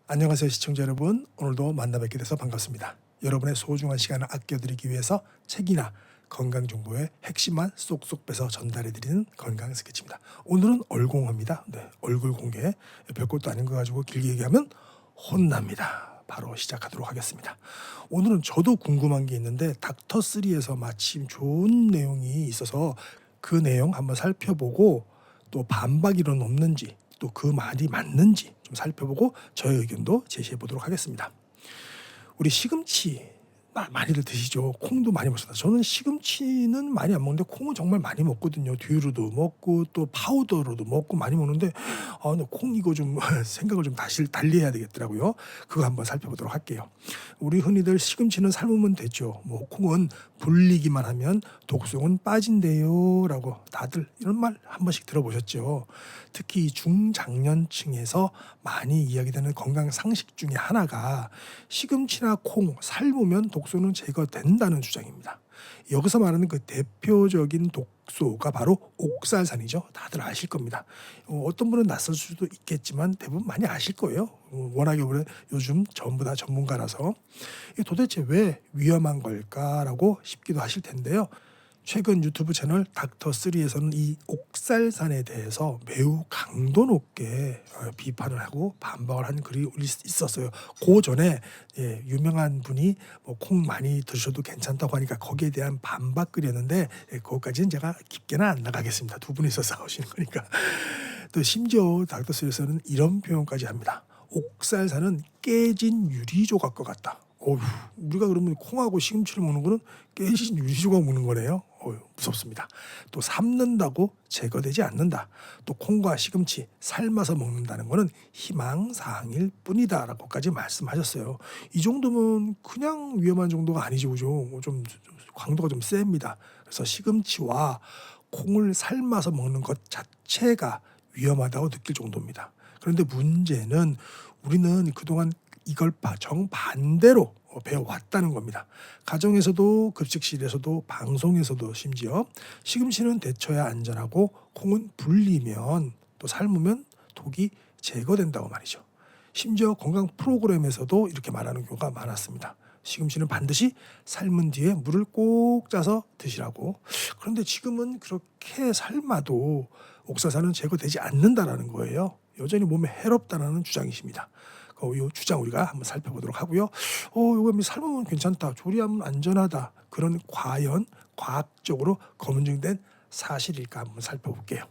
안녕하세요 시청자 여러분. 오늘도 만나 뵙게 돼서 반갑습니다. 여러분의 소중한 시간을 아껴드리기 위해서 책이나 건강정보의 핵심만 쏙쏙 빼서 전달해드리는 건강 스케치입니다. 오늘은 얼공입니다. 얼굴 공개. 별것도 아닌 거 가지고 길게 얘기하면 혼납니다. 바로 시작하도록 하겠습니다. 오늘은 저도 궁금한 게 있는데 닥터3에서 마침 좋은 내용이 있어서 그 내용 한번 살펴보고 또 반박이론 없는지 또 그 말이 맞는지 좀 살펴보고 저의 의견도 제시해 보도록 하겠습니다. 우리 시금치 많이들 드시죠. 콩도 많이 먹습니다. 저는 시금치는 많이 안 먹는데 콩은 정말 많이 먹거든요. 듀루도 먹고 또 파우더로도 먹고 많이 먹는데 근데 콩 이거 좀 생각을 좀 다시 달리 해야 되겠더라고요. 그거 한번 살펴보도록 할게요. 우리 흔히들 시금치는 삶으면 되죠. 뭐 콩은 불리기만 하면 독성은 빠진대요라고 다들 이런 말 한 번씩 들어보셨죠. 특히 중장년층에서 많이 이야기되는 건강 상식 중에 하나가 시금치나 콩 삶으면 독소는 제거된다는 주장입니다. 여기서 말하는 그 대표적인 독소가 바로 옥살산이죠. 다들 아실 겁니다. 어떤 분은 낯설 수도 있겠지만 대부분 많이 아실 거예요. 워낙에 요즘 전부 다 전문가라서 이게 도대체 왜 위험한 걸까라고 싶기도 하실 텐데요. 최근 유튜브 채널 닥터3에서는 이 옥살산에 대해서 매우 강도 높게 비판을 하고 반박을 한 글이 있었어요. 그 전에 유명한 분이 콩 많이 드셔도 괜찮다고 하니까 거기에 대한 반박 글이었는데 그것까지는 제가 깊게는 안 나가겠습니다. 두 분이서 싸우시는 거니까. 또 심지어 닥터3에서는 이런 표현까지 합니다. 옥살산은 깨진 유리조각과 같다. 우리가 그러면 콩하고 시금치를 먹는 거는 깨진 유리조각 먹는 거네요. 무섭습니다. 또 삶는다고 제거되지 않는다. 또 콩과 시금치 삶아서 먹는다는 거는 희망사항일 뿐이다라고까지 말씀하셨어요. 이 정도면 그냥 위험한 정도가 아니죠. 그죠? 좀 강도가 좀 셉니다. 그래서 시금치와 콩을 삶아서 먹는 것 자체가 위험하다고 느낄 정도입니다. 그런데 문제는 우리는 그동안 이걸 정반대로 배워왔다는 겁니다. 가정에서도 급식실에서도 방송에서도 심지어 시금치는 데쳐야 안전하고 콩은 불리면 또 삶으면 독이 제거된다고 말이죠. 심지어 건강 프로그램에서도 이렇게 말하는 경우가 많았습니다. 시금치는 반드시 삶은 뒤에 물을 꼭 짜서 드시라고. 그런데 지금은 그렇게 삶아도 옥살산은 제거되지 않는다라는 거예요. 여전히 몸에 해롭다는 주장이십니다. 이 주장 우리가 한번 살펴보도록 하고요. 이거 삶으면 괜찮다, 조리하면 안전하다, 그런 과연 과학적으로 검증된 사실일까 한번 살펴볼게요.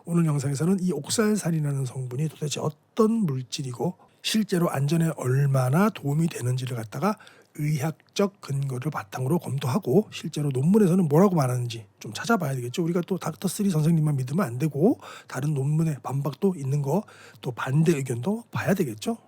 오늘 영상에서는 이 옥살산이라는 성분이 도대체 어떤 물질이고 실제로 안전에 얼마나 도움이 되는지를 갖다가 의학적 근거를 바탕으로 검토하고 실제로 논문에서는 뭐라고 말하는지 좀 찾아봐야 되겠죠. 우리가 또 닥터3 선생님만 믿으면 안 되고 다른 논문의 반박도 있는 거 또 반대 의견도 봐야 되겠죠.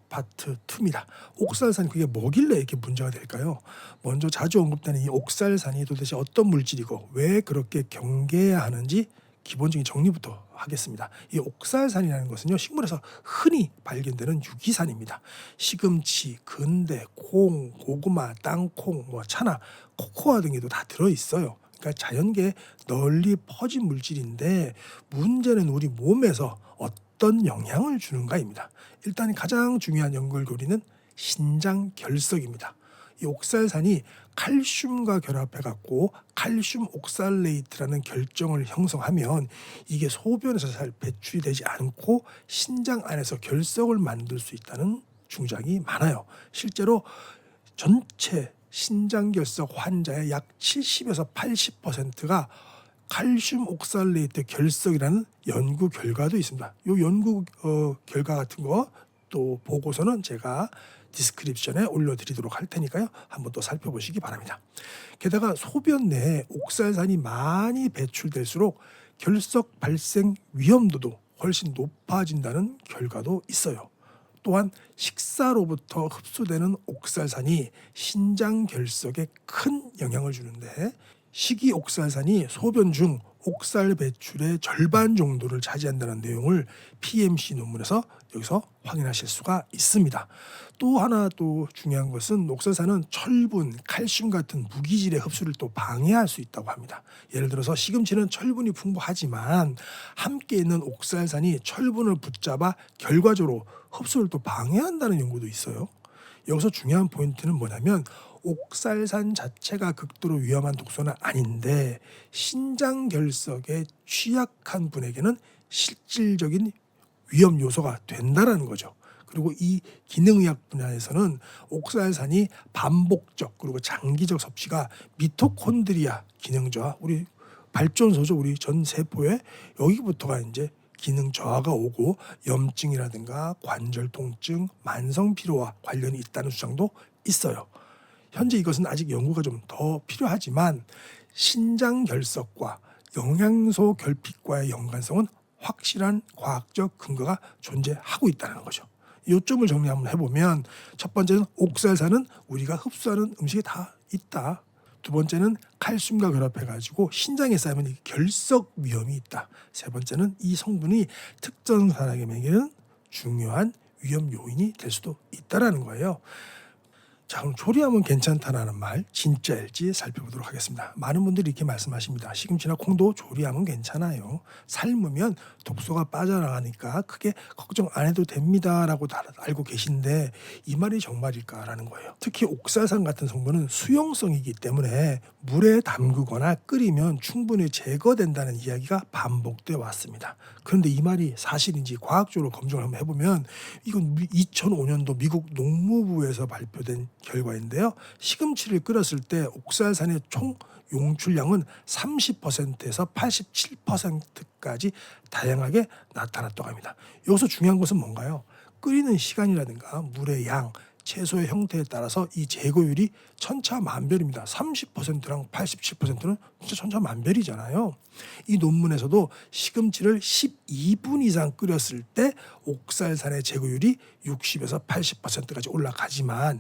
파트 2입니다. 옥살산 그게 뭐길래 이렇게 문제가 될까요? 먼저 자주 언급되는 이 옥살산이 도대체 어떤 물질이고 왜 그렇게 경계해야 하는지 기본적인 정리부터 하겠습니다. 이 옥살산이라는 것은요, 식물에서 흔히 발견되는 유기산입니다. 시금치, 근대, 콩, 고구마, 땅콩, 차나, 코코아 등에도 다 들어있어요. 그러니까 자연계에 널리 퍼진 물질인데 문제는 우리 몸에서 어떤 영향을 주는가입니다. 일단 가장 중요한 연결고리는 신장 결석입니다. 이 옥살산이 칼슘과 결합해갖고 칼슘 옥살레이트라는 결정을 형성하면 이게 소변에서 잘 배출이 되지 않고 신장 안에서 결석을 만들 수 있다는 주장이 많아요. 실제로 전체 신장 결석 환자의 약 70에서 80%가 칼슘 옥살레이트 결석이라는 연구 결과도 있습니다. 이 연구 결과 같은 거 또 보고서는 제가 디스크립션에 올려드리도록 할 테니까요. 한번 또 살펴보시기 바랍니다. 게다가 소변 내에 옥살산이 많이 배출될수록 결석 발생 위험도도 훨씬 높아진다는 결과도 있어요. 또한 식사로부터 흡수되는 옥살산이 신장 결석에 큰 영향을 주는데 식이옥살산이 소변 중 옥살 배출의 절반 정도를 차지한다는 내용을 PMC 논문에서 여기서 확인하실 수가 있습니다. 또 하나 또 중요한 것은 옥살산은 철분, 칼슘 같은 무기질의 흡수를 또 방해할 수 있다고 합니다. 예를 들어서 시금치는 철분이 풍부하지만 함께 있는 옥살산이 철분을 붙잡아 결과적으로 흡수를 또 방해한다는 연구도 있어요. 여기서 중요한 포인트는 뭐냐면 옥살산 자체가 극도로 위험한 독소는 아닌데 신장 결석에 취약한 분에게는 실질적인 위험 요소가 된다라는 거죠. 그리고 이 기능의학 분야에서는 옥살산이 반복적 그리고 장기적 섭취가 미토콘드리아 기능 저하, 우리 발전소죠. 우리 전 세포에 여기부터가 이제 기능 저하가 오고 염증이라든가 관절 통증, 만성 피로와 관련이 있다는 주장도 있어요. 현재 이것은 아직 연구가 좀 더 필요하지만 신장 결석과 영양소 결핍과의 연관성은 확실한 과학적 근거가 존재하고 있다는 거죠. 요점을 정리 한번 해보면 첫 번째는 옥살산은 우리가 흡수하는 음식에 다 있다. 두 번째는 칼슘과 결합해가지고 신장에 쌓이면 결석 위험이 있다. 세 번째는 이 성분이 특정 사람에게는 중요한 위험 요인이 될 수도 있다라는 거예요. 자, 그럼 조리하면 괜찮다라는 말 진짜일지 살펴보도록 하겠습니다. 많은 분들이 이렇게 말씀하십니다. 시금치나 콩도 조리하면 괜찮아요. 삶으면 독소가 빠져나가니까 크게 걱정 안 해도 됩니다라고 다 알고 계신데 이 말이 정말일까라는 거예요. 특히 옥살산 같은 성분은 수용성이기 때문에 물에 담그거나 끓이면 충분히 제거된다는 이야기가 반복돼 왔습니다. 그런데 이 말이 사실인지 과학적으로 검증을 한번 해보면 이건 2005년도 미국 농무부에서 발표된 결과인데요. 시금치를 끓였을 때 옥살산의 총 용출량은 30%에서 87%까지 다양하게 나타났다고 합니다. 여기서 중요한 것은 뭔가요? 끓이는 시간이라든가 물의 양, 채소의 형태에 따라서 이 제거율이 천차만별입니다. 30%랑 87%는 진짜 천차만별이잖아요. 이 논문에서도 시금치를 12분 이상 끓였을 때 옥살산의 제거율이 60에서 80%까지 올라가지만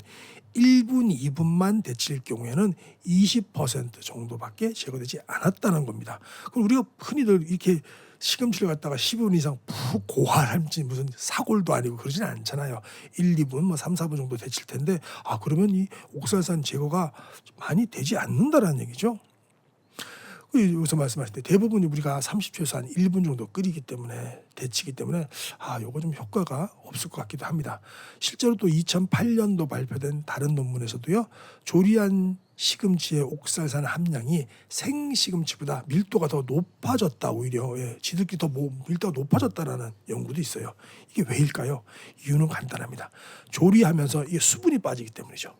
1분, 2분만 데칠 경우에는 20% 정도밖에 제거되지 않았다는 겁니다. 그럼 우리가 흔히들 이렇게 시금치를 갖다가 10분 이상 푹 고활함지 무슨 사골도 아니고 그러진 않잖아요. 1, 2분, 뭐 3, 4분 정도 데칠 텐데 그러면 이 옥살산 제거가 많이 되지 않는다라는 얘기죠. 여기서 말씀하실 때 대부분이 우리가 30초에서 한 1분 정도 끓이기 때문에 데치기 때문에 요거 좀 효과가 없을 것 같기도 합니다. 실제로 또 2008년도 발표된 다른 논문에서도요. 조리한 시금치의 옥살산 함량이 생시금치보다 밀도가 더 높아졌다. 오히려 지들끼리 더 밀도가 높아졌다라는 연구도 있어요. 이게 왜일까요? 이유는 간단합니다. 조리하면서 이게 수분이 빠지기 때문이죠.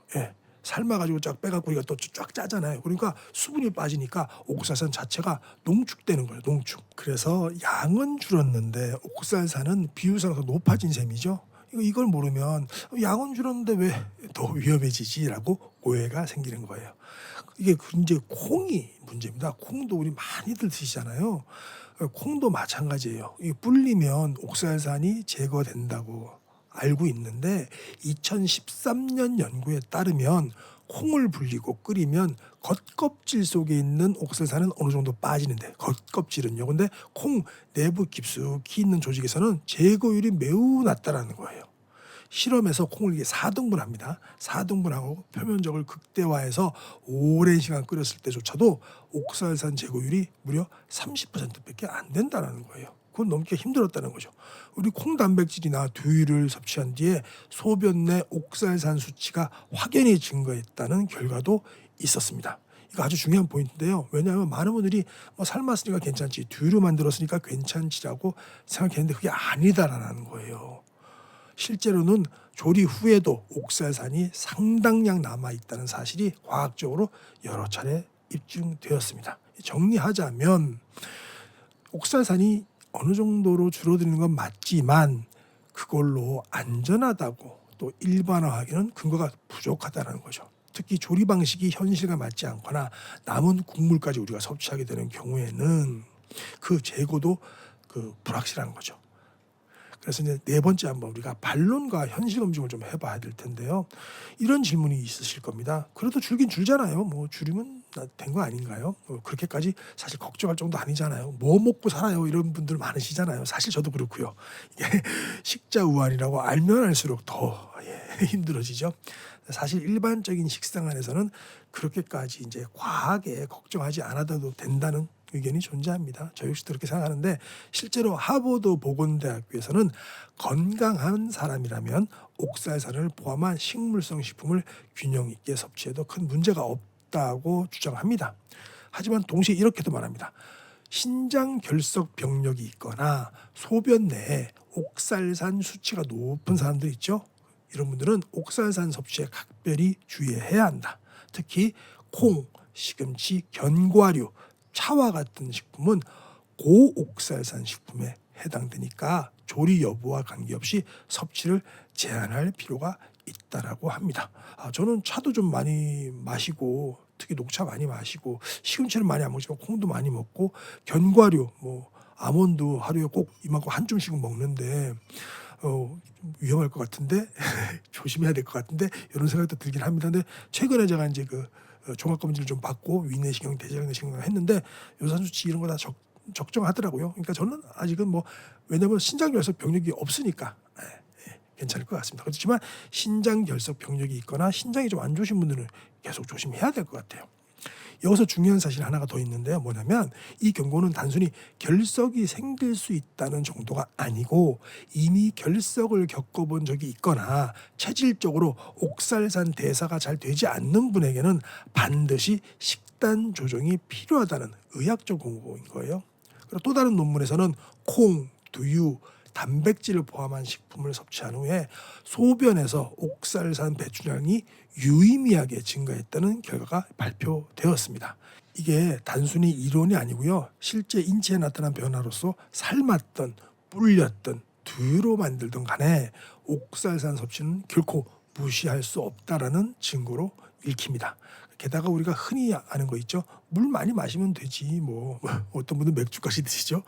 삶아가지고 쫙 빼갖고 우리가 또 쫙 짜잖아요. 그러니까 수분이 빠지니까 옥살산 자체가 농축되는 거예요. 농축. 그래서 양은 줄었는데 옥살산은 비율상 더 높아진 셈이죠. 이걸 모르면 양은 줄었는데 왜 더 위험해지지라고 오해가 생기는 거예요. 이게 이제 콩이 문제입니다. 콩도 우리 많이들 드시잖아요. 콩도 마찬가지예요. 이게 불리면 옥살산이 제거된다고 알고 있는데 2013년 연구에 따르면 콩을 불리고 끓이면 겉껍질 속에 있는 옥살산은 어느 정도 빠지는데 겉껍질은요. 근데 콩 내부 깊숙이 있는 조직에서는 제거율이 매우 낮다라는 거예요. 실험에서 콩을 이게 4등분합니다. 4등분하고 표면적을 극대화해서 오랜 시간 끓였을 때조차도 옥살산 제거율이 무려 30%밖에 안 된다는 거예요. 그건 넘기가 힘들었다는 거죠. 우리 콩 단백질이나 두유를 섭취한 뒤에 소변 내 옥살산 수치가 확연히 증가했다는 결과도 있었습니다. 이거 아주 중요한 포인트인데요. 왜냐하면 많은 분들이 삶았으니까 괜찮지, 두유로 만들었으니까 괜찮지라고 생각했는데 그게 아니다라는 거예요. 실제로는 조리 후에도 옥살산이 상당량 남아있다는 사실이 과학적으로 여러 차례 입증되었습니다. 정리하자면 옥살산이 어느 정도로 줄어드는 건 맞지만 그걸로 안전하다고 또 일반화하기는 근거가 부족하다는 거죠. 특히 조리 방식이 현실과 맞지 않거나 남은 국물까지 우리가 섭취하게 되는 경우에는 그 재고도 불확실한 거죠. 그래서 이제 네 번째 한번 우리가 반론과 현실 검증을 좀 해봐야 될 텐데요. 이런 질문이 있으실 겁니다. 그래도 줄긴 줄잖아요. 줄이면 된 거 아닌가요? 그렇게까지 사실 걱정할 정도 아니잖아요. 뭐 먹고 살아요? 이런 분들 많으시잖아요. 사실 저도 그렇고요. 이게 식자우환이라고 알면 알수록 더 힘들어지죠. 사실 일반적인 식생활에서는 그렇게까지 이제 과하게 걱정하지 않아도 된다는 의견이 존재합니다. 저 역시도 그렇게 생각하는데 실제로 하버드 보건대학교에서는 건강한 사람이라면 옥살산을 포함한 식물성 식품을 균형 있게 섭취해도 큰 문제가 없다고 주장합니다. 하지만 동시에 이렇게도 말합니다. 신장 결석 병력이 있거나 소변 내에 옥살산 수치가 높은 사람들 있죠. 이런 분들은 옥살산 섭취에 각별히 주의해야 한다. 특히 콩, 시금치, 견과류, 차와 같은 식품은 고옥살산 식품에 해당되니까 조리 여부와 관계없이 섭취를 제한할 필요가 있다라고 합니다. 저는 차도 좀 많이 마시고 특히 녹차 많이 마시고 시금치는 많이 안 먹지만 콩도 많이 먹고 견과류 뭐 아몬드 하루에 꼭 이만큼 한 줌씩은 먹는데 좀 위험할 것 같은데 조심해야 될 것 같은데 이런 생각도 들긴 합니다. 근데 최근에 제가 이제 그 종합검진을 좀 받고 위내시경, 대장내시경을 했는데 요산 수치 이런 거 다 적정하더라고요. 그러니까 저는 아직은 뭐 왜냐면 신장결석 병력이 없으니까 괜찮을 것 같습니다. 그렇지만 신장결석 병력이 있거나 신장이 좀 안 좋으신 분들은 계속 조심해야 될 것 같아요. 여기서 중요한 사실 하나가 더 있는데요. 뭐냐면 이 경고는 단순히 결석이 생길 수 있다는 정도가 아니고 이미 결석을 겪어본 적이 있거나 체질적으로 옥살산 대사가 잘 되지 않는 분에게는 반드시 식단 조정이 필요하다는 의학적 권고인 거예요. 그리고 또 다른 논문에서는 콩, 두유, 단백질을 포함한 식품을 섭취한 후에 소변에서 옥살산 배출량이 유의미하게 증가했다는 결과가 발표되었습니다. 이게 단순히 이론이 아니고요. 실제 인체에 나타난 변화로서 삶았던 불렸던 두유로 만들던 간에 옥살산 섭취는 결코 무시할 수 없다라는 증거로 읽힙니다. 게다가 우리가 흔히 아는 거 있죠. 물 많이 마시면 되지 뭐 어떤 분은 맥주까지 드시죠.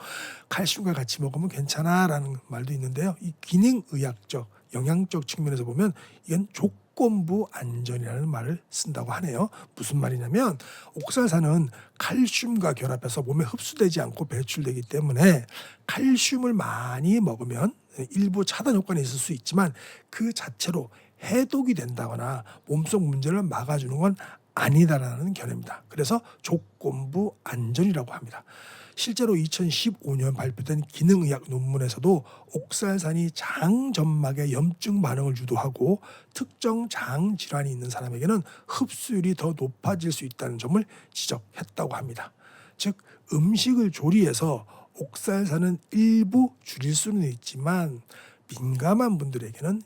칼슘과 같이 먹으면 괜찮아라는 말도 있는데요. 이 기능의학적 영양적 측면에서 보면 이건 조건부 안전이라는 말을 쓴다고 하네요. 무슨 말이냐면 옥살산은 칼슘과 결합해서 몸에 흡수되지 않고 배출되기 때문에 칼슘을 많이 먹으면 일부 차단 효과는 있을 수 있지만 그 자체로 해독이 된다거나 몸속 문제를 막아주는 건 아니다라는 견해입니다. 그래서 조건부 안전이라고 합니다. 실제로 2015년 발표된 기능의학 논문에서도 옥살산이 장 점막의 염증 반응을 유도하고 특정 장 질환이 있는 사람에게는 흡수율이 더 높아질 수 있다는 점을 지적했다고 합니다. 즉 음식을 조리해서 옥살산은 일부 줄일 수는 있지만 민감한 분들에게는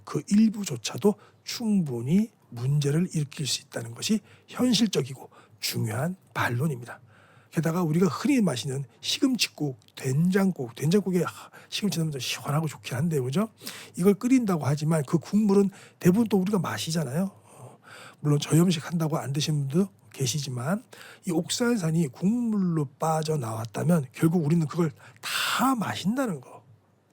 그 일부조차도 충분히 문제를 일으킬 수 있다는 것이 현실적이고 중요한 반론입니다. 게다가 우리가 흔히 마시는 시금치국, 된장국에 시금치 넣으면 시원하고 좋긴 한데 그죠? 이걸 끓인다고 하지만 그 국물은 대부분 또 우리가 마시잖아요. 물론 저염식 한다고 안 드시는 분도 계시지만 이 옥살산이 국물로 빠져나왔다면 결국 우리는 그걸 다 마신다는 거,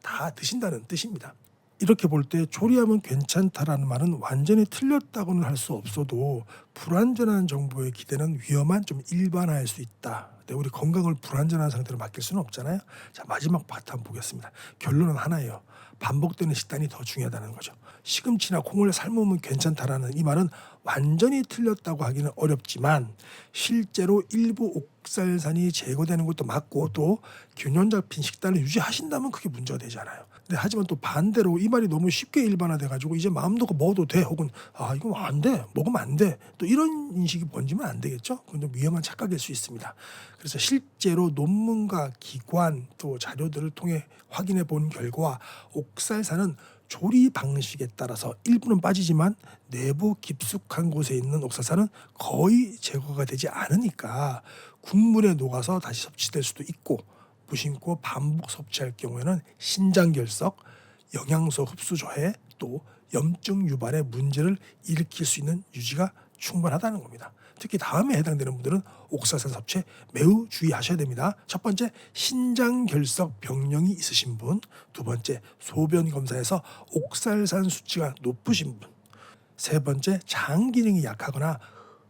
다 드신다는 뜻입니다. 이렇게 볼 때 조리하면 괜찮다라는 말은 완전히 틀렸다고는 할 수 없어도 불완전한 정보의 기대는 위험한 좀 일반화할 수 있다. 근데 우리 건강을 불완전한 상태로 맡길 수는 없잖아요. 자, 마지막 파트 한번 보겠습니다. 결론은 하나예요. 반복되는 식단이 더 중요하다는 거죠. 시금치나 콩을 삶으면 괜찮다라는 이 말은 완전히 틀렸다고 하기는 어렵지만 실제로 일부 옥살산이 제거되는 것도 맞고 또 균형 잡힌 식단을 유지하신다면 그게 문제가 되지 않아요. 근데 하지만 또 반대로 이 말이 너무 쉽게 일반화돼 가지고 이제 마음 놓고 먹어도 돼 혹은 이거 안 돼 먹으면 안 돼 또 이런 인식이 번지면 안 되겠죠. 그건 좀 위험한 착각일 수 있습니다. 그래서 실제로 논문과 기관 또 자료들을 통해 확인해 본 결과 옥살산은 조리 방식에 따라서 일부는 빠지지만 내부 깊숙한 곳에 있는 옥살산은 거의 제거가 되지 않으니까 국물에 녹아서 다시 섭취될 수도 있고 무심코 반복 섭취할 경우에는 신장결석, 영양소 흡수 저해, 또 염증 유발의 문제를 일으킬 수 있는 유지가 충분하다는 겁니다. 특히 다음에 해당되는 분들은 옥살산 섭취에 매우 주의하셔야 됩니다. 첫 번째, 신장결석 병령이 있으신 분. 두 번째, 소변 검사에서 옥살산 수치가 높으신 분. 세 번째, 장 기능이 약하거나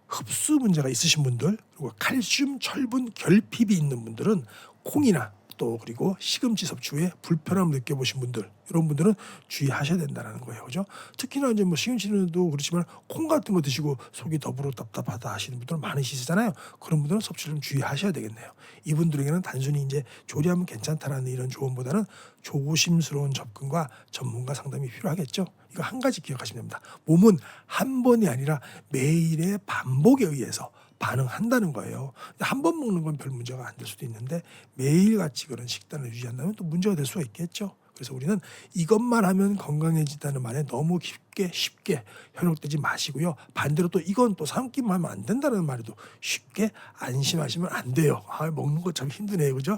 흡수 문제가 있으신 분들, 그리고 칼슘, 철분, 결핍이 있는 분들은 콩이나 또 그리고 시금치 섭취 후에 불편함을 느껴보신 분들, 이런 분들은 주의하셔야 된다는 거예요. 그죠? 특히나 이제 뭐 시금치는도 그렇지만 콩 같은 거 드시고 속이 더부러 답답하다 하시는 분들 많으시잖아요. 그런 분들은 섭취를 좀 주의하셔야 되겠네요. 이분들에게는 단순히 이제 조리하면 괜찮다라는 이런 조언보다는 조심스러운 접근과 전문가 상담이 필요하겠죠. 이거 한 가지 기억하시면 됩니다. 몸은 한 번이 아니라 매일의 반복에 의해서 반응한다는 거예요. 한 번 먹는 건 별 문제가 안 될 수도 있는데 매일같이 그런 식단을 유지한다면 또 문제가 될 수가 있겠죠. 그래서 우리는 이것만 하면 건강해진다는 말에 너무 쉽게 현혹되지 마시고요. 반대로 또 이건 또 삼기만 하면 안 된다는 말에도 쉽게 안심하시면 안 돼요. 먹는 거 참 힘드네요. 그죠?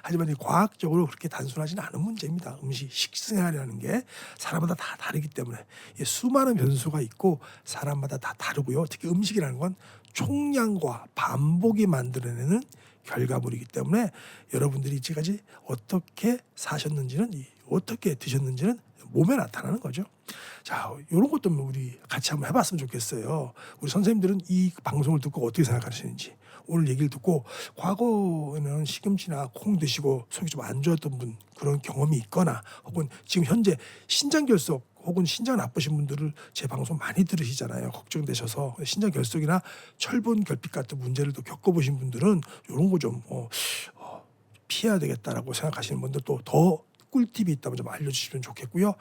하지만 과학적으로 그렇게 단순하지는 않은 문제입니다. 음식 식생활이라는 게 사람마다 다 다르기 때문에 수많은 변수가 있고 사람마다 다 다르고요. 특히 음식이라는 건 총량과 반복이 만들어내는 결과물이기 때문에 여러분들이 이제까지 어떻게 사셨는지는 어떻게 드셨는지는 몸에 나타나는 거죠. 자, 이런 것도 우리 같이 한번 해봤으면 좋겠어요. 우리 선생님들은 이 방송을 듣고 어떻게 생각하시는지, 오늘 얘기를 듣고 과거에는 시금치나 콩 드시고 속이 좀 안 좋았던 분, 그런 경험이 있거나 혹은 지금 현재 신장결석 혹은 신장 나쁘신 분들을 제 방송 많이 들으시잖아요. 걱정되셔서 신장결석이나 철분 결핍 같은 문제를 또 겪어보신 분들은 이런 거 좀 피해야 되겠다라고 생각하시는 분들, 또 더 꿀팁이 있다면 좀 알려주시면 좋겠고요.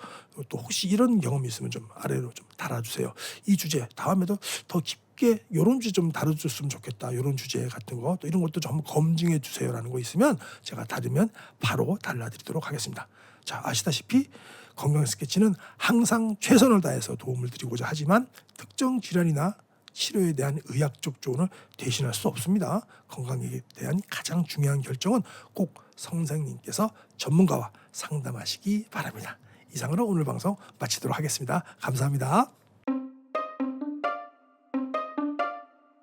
또 혹시 이런 경험이 있으면 좀 아래로 좀 달아주세요. 이 주제 다음에도 더 깊게 이런 주제 좀 다뤄줬으면 좋겠다, 이런 주제 같은 거, 또 이런 것도 좀 한번 검증해 주세요라는 거 있으면 제가 다르면 바로 달라드리도록 하겠습니다. 자, 아시다시피 건강 스케치는 항상 최선을 다해서 도움을 드리고자 하지만 특정 질환이나 치료에 대한 의학적 조언을 대신할 수 없습니다. 건강에 대한 가장 중요한 결정은 꼭 선생님께서 전문가와 상담하시기 바랍니다. 이상으로 오늘 방송 마치도록 하겠습니다. 감사합니다.